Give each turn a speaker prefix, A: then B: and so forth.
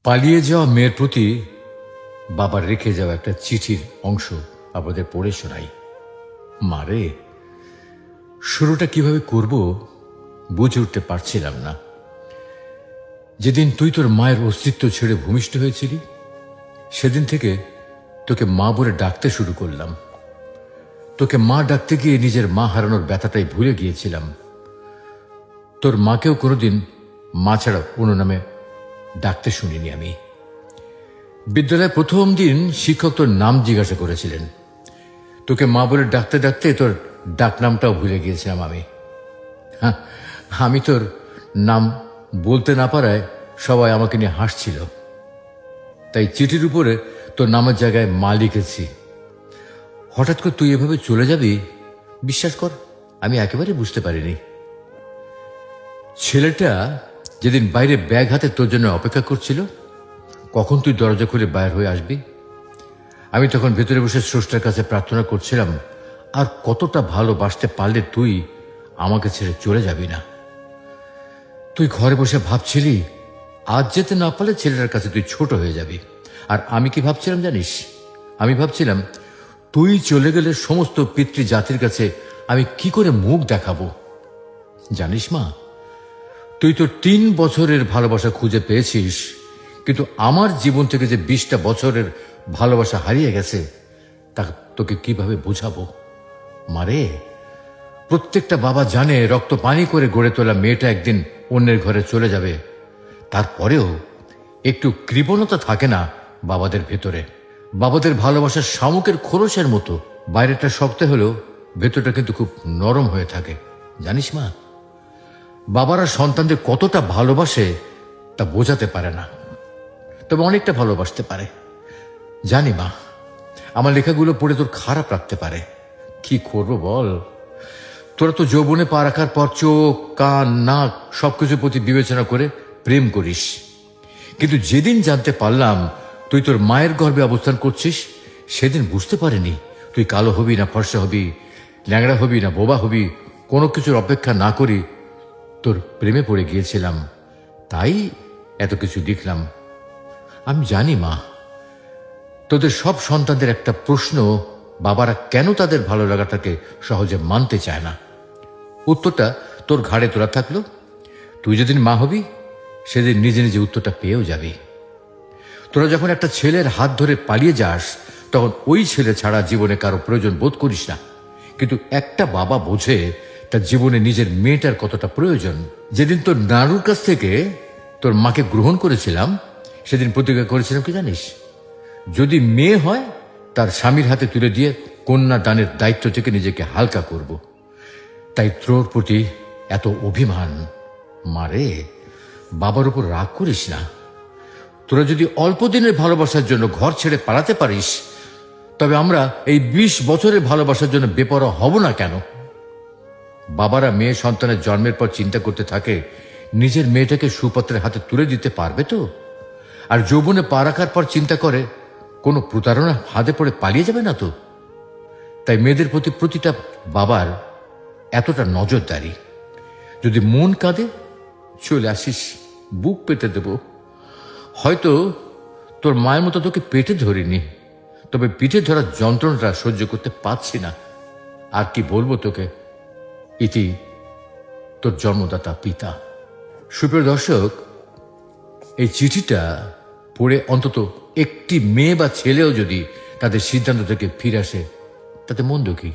A: পালিয়ে যাওয়া মেয়ের প্রতি বাবার রেখে যাওয়া একটা চিঠির অংশ আপনাদের পড়ে শোনাই। মারে, শুরুটা কিভাবে করব বুঝে উঠতে পারছিলাম না। যেদিন তুই তোর মায়ের অস্তিত্ব ছেড়ে ভূমিষ্ঠ হয়েছিলি, সেদিন থেকে তোকে মা বলে ডাকতে শুরু করলাম। তোকে মা ডাকতে গিয়ে নিজের মা হারানোর ব্যথাটাই ভুলে গিয়েছিলাম। তোর মাকেও কোনোদিন মা ছাড়া অন্য নামে ডাকতে শুনিনি আমি। বিদ্যালয়ে প্রথম দিন শিক্ষক তোর নাম জিজ্ঞাসা করেছিলেন। তোকে মা বলে ডাকতে ডাকতে তোর ডাক নামটাও ভুলে গিয়েছিলাম আমি। হ্যাঁ, আমি তোর নাম বলতে না পারায় সবাই আমাকে নিয়ে হাসছিল। তাই চিঠির উপরে তোর নামের জায়গায় মা লিখেছি। হঠাৎ করে তুই এভাবে চলে যাবি, বিশ্বাস কর আমি একেবারে বুঝতে পারিনি। ছেলেটা যেদিন বাইরে ব্যাগ হাতে তোর জন্য অপেক্ষা করছিল, কখন তুই দরজা খুলে বাইর হয়ে আসবি, আমি তখন ভেতরে বসে স্রষ্টার কাছে প্রার্থনা করছিলাম, আর কতটা ভালোবাসতে পারলে তুই আমাকে ছেড়ে চলে যাবি না। তুই ঘরে বসে ভাবছিলি আজ যেতে না পারলে ছেলেটার কাছে তুই ছোট হয়ে যাবি। আর আমি কি ভাবছিলাম জানিস? আমি ভাবছিলাম তুই চলে গেলে সমস্ত পিতৃ জাতির কাছে আমি কি করে মুখ দেখাবো। জানিস মা, তুই তো 3 বছরের ভালোবাসা খুঁজে পেয়েছিস, কিন্তু আমার জীবন থেকে যে 20টা বছরের ভালোবাসা হারিয়ে গেছে তা তোকে কিভাবে বোঝাবো। মারে, প্রত্যেকটা বাবা জানে রক্ত পানি করে গড়ে তোলা মেয়েটা একদিন অন্যের ঘরে চলে যাবে। তারপরেও একটু কৃপণতা থাকে না বাবাদের ভেতরে। বাবাদের ভালোবাসার শামুকের খোলসের মতো, বাইরেটা শক্ত হলেও ভেতরটা কিন্তু খুব নরম হয়ে থাকে। জানিস মা, বাবারা সন্তানদের কতটা ভালোবাসে তা বোঝাতে পারে না, তবে অনেকটা ভালোবাসতে পারে। জানি মা, আমার লেখাগুলো পড়ে তোর খারাপ লাগতে পারে। কি করবো বল, তোরা তো যৌবনে পা রাখার পর চোখ, কান, নাক সবকিছুর প্রতি বিবেচনা করে প্রেম করিস। কিন্তু যেদিন জানতে পারলাম তুই তোর মায়ের গর্ভে অবস্থান করছিস, সেদিন বুঝতে পারিনি তুই কালো হবি না ফর্সা হবি, ল্যাংড়া হবি না বোবা হবি। কোনো কিছুর অপেক্ষা না করি তোর প্রেমে পড়ে গিয়েছিলাম, তাই এত কিছু লিখলাম। আমি জানি মা, তোদের সব সন্তানদের একটা প্রশ্ন, বাবারা কেন তাদের ভালো লাগাটাকে সহজে মানতে চায় না। উত্তরটা তোর ঘাড়ে তোলা থাকলো। তুই যেদিন মা হবি সেদিন নিজে নিজে উত্তরটা পেয়েও যাবি। তোরা যখন একটা ছেলের হাত ধরে পালিয়ে যাস, তখন ওই ছেলে ছাড়া জীবনে কারো প্রয়োজন বোধ করিস না। কিন্তু একটা বাবা বোঝে তার জীবনে নিজের মেয়েটার কতটা প্রয়োজন। যেদিন তোর নাড়ুর কাছ থেকে তোর মাকে গ্রহণ করেছিলাম, সেদিন প্রতিজ্ঞা করেছিলাম কি জানিস? যদি মেয়ে হয় তার স্বামীর হাতে তুলে দিয়ে কন্যা দানের দায়িত্ব থেকে নিজেকে হালকা করব। তাই তোর প্রতি এত অভিমান। মারে, বাবার উপর রাগ করিস না। তোরা যদি অল্প দিনের ভালোবাসার জন্য ঘর ছেড়ে পালাতে পারিস, তবে আমরা এই 20 বছরের ভালোবাসার জন্য বেপরোয়া হব না কেন? বাবারা মেয়ে সন্তানের জন্মের পর চিন্তা করতে থাকে নিজের মেয়েটাকে সুপাত্রের হাতে তুলে দিতে পারবে তো, আর যৌবনে পা রাখার পর চিন্তা করে কোনো প্রতারণা হাতে পড়ে পালিয়ে যাবে না তো। তাই মেয়েদের প্রতি প্রতিটা বাবার এতটা নজরদারি। যদি মন কাঁদে চলে আসিস, বুক পেতে দেব। হয়তো তোর মায়ের মতো তোকে পেটে ধরিনি, তবে পিঠে ধরার যন্ত্রণাটা সহ্য করতে পারছি না। আর কি বলবো তোকে, ইতি তোর জন্মদাতা পিতা। সুপ্রিয় দর্শক, এই চিঠিটা পড়ে অন্তত একটি মেয়ে বা ছেলেও যদি তাদের সিদ্ধান্ত থেকে ফিরে আসে, তাতে মন্দ কি?